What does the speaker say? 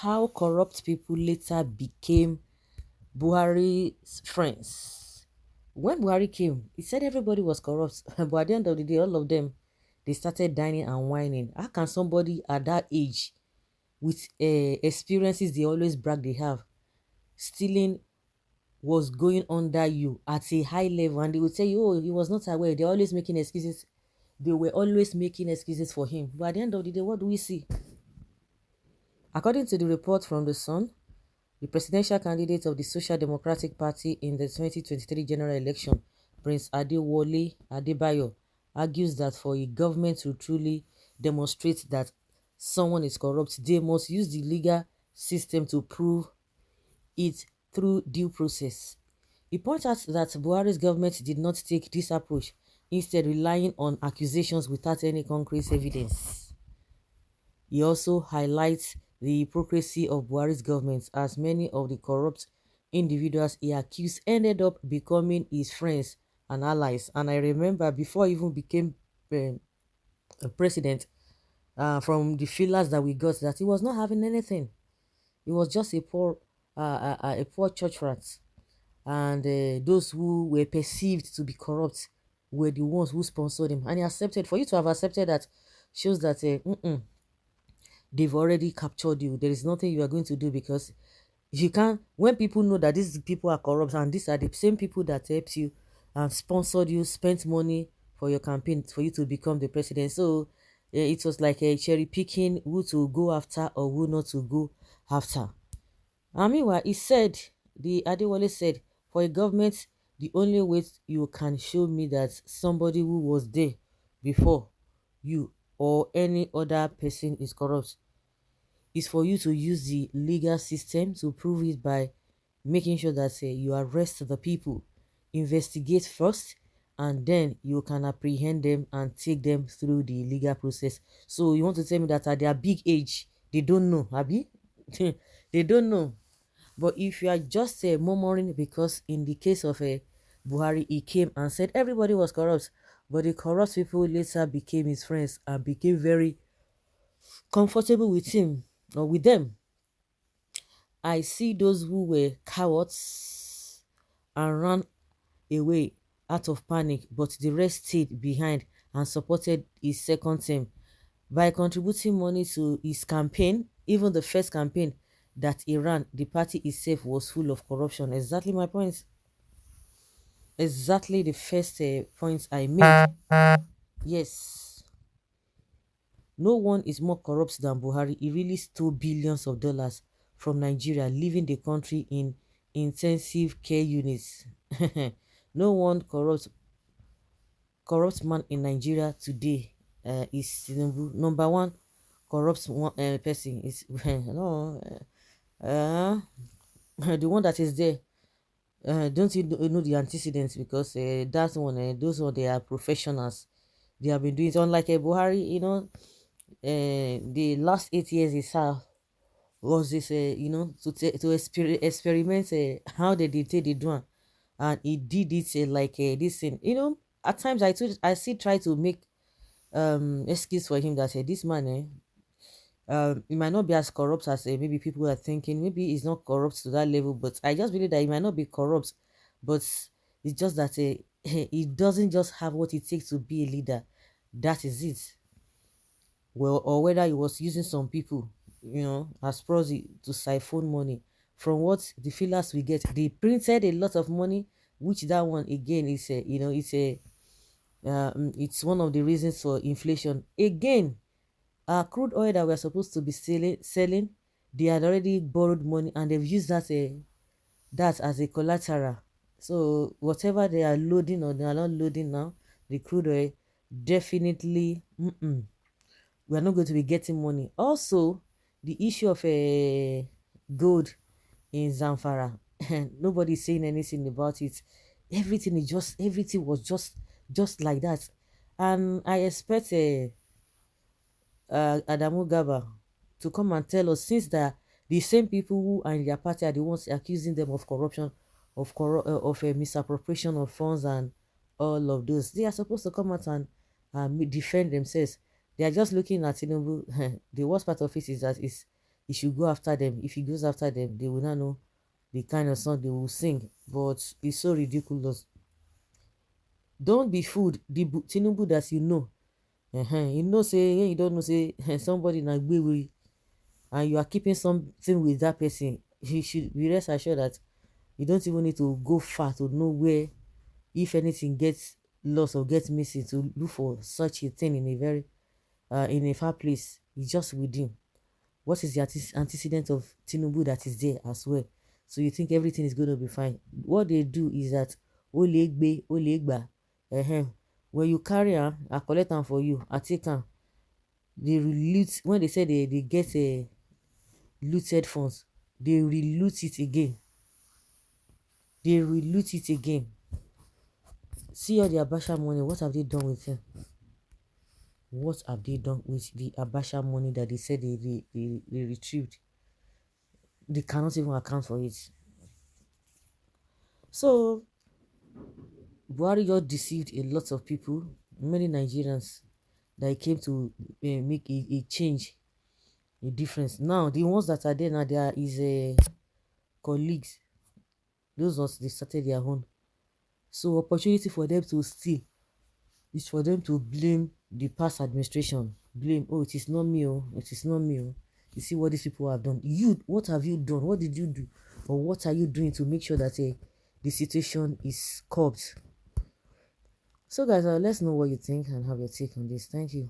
how corrupt people later became Buhari's friends. When Buhari came, he said everybody was corrupt, but at the end of the day, all of them, they started dining and whining. How can somebody at that age, with experiences they always brag they have, stealing was going under you at a high level, and they would tell you, oh, he was not aware. They're always making excuses. They were always making excuses for him. But at the end of the day, what do we see? According to the report from The Sun, the presidential candidate of the Social Democratic Party in the 2023 general election, Prince Adewale Adebayo, argues that for a government to truly demonstrate that someone is corrupt, they must use the legal system to prove it through due process. He points out that Buhari's government did not take this approach, instead relying on accusations without any concrete evidence. He also highlights the hypocrisy of Buhari's government, as many of the corrupt individuals he accused ended up becoming his friends and allies. And I remember before he even became um, a president, from the feelers that we got, that he was not having anything. He was just a poor church rat, and those who were perceived to be corrupt were the ones who sponsored him. And he accepted. For you to have accepted that shows that they've already captured you. There is nothing you are going to do, because you can't, when people know that these people are corrupt and these are the same people that helped you and sponsored you, spent money for your campaign for you to become the president. So it was like a cherry picking who to go after or who not to go after. And meanwhile, he said, the Adewale said, for a government, the only way you can show me that somebody who was there before you or any other person is corrupt is for you to use the legal system to prove it by making sure that you arrest the people, investigate first, and then you can apprehend them and take them through the legal process. So you want to tell me that at their big age, they don't know, Abi? They don't know. But if you are just murmuring, because in the case of Buhari, he came and said everybody was corrupt, but the corrupt people later became his friends and became very comfortable with him or with them. I see those who were cowards and ran away out of panic, but the rest stayed behind and supported his second term by contributing money to his campaign. Even the first campaign that he ran, the party itself was full of corruption. Exactly my point. Exactly the first point I made. Yes, no one is more corrupt than Buhari. He really stole billions of dollars from Nigeria, leaving the country in intensive care units. No one corrupt man in Nigeria today is Tinubu. Number one corrupt person is no, the one that is there. Don't you know the antecedents? Because that one, those one, they are professionals. They have been doing it. Unlike Buhari, the last 8 years he served was this, experiment how they did take the drone, and he did it like this thing. At times I still try to make excuse for him that this man he might not be as corrupt as maybe people are thinking. Maybe he's not corrupt to that level, but I just believe that he might not be corrupt, but it's just that he doesn't just have what it takes to be a leader. That is it. Well, or whether he was using some people, as proxy to siphon money. From what the fillers we get, they printed a lot of money, which that one again is a, it's one of the reasons for inflation. Again, crude oil that we're supposed to be selling, they had already borrowed money and they've used that as a collateral. So whatever they are loading or they are not loading now, the crude oil, definitely we are not going to be getting money. Also, the issue of gold in Zamfara, nobody is saying anything about it. Everything was just like that, and I expect Adamu Gaba to come and tell us, since the same people who are in their party are the ones accusing them of corruption, of misappropriation of funds and all of those. They are supposed to come out and defend themselves. They are just looking at Tinubu. The worst part of it is that he should go after them. If he goes after them, they will not know the kind of song they will sing. But it's so ridiculous. Don't be fooled. The Tinubu that you know. You know, say, you don't know, say, somebody na gbewe, and you are keeping something with that person. You should be rest assured that you don't even need to go far to know where, if anything gets lost or gets missing, to look for such a thing in a very in a far place. It's just within. What is the antecedent of Tinubu that is there as well? So you think everything is going to be fine? What they do is that olegbe olegba, when you carry am, I collect am for you, I take am. They reloot when they say they get a looted funds. They reloot it again. They reloot it again. See all the Abasha money. What have they done with it? What have they done with the Abasha money that they said they retrieved? They cannot even account for it. So Buhari just deceived a lot of people, many Nigerians, that he came to make a change, a difference. Now the ones that are there now, they are his colleagues. Those ones, they started their own. So opportunity for them to steal is for them to blame the past administration. Blame, oh, it is not me, oh, it is not me, oh. You see what these people have done. You, what have you done? What did you do? Or what are you doing to make sure that the situation is curbed? So guys, let's know what you think and have your take on this. Thank you.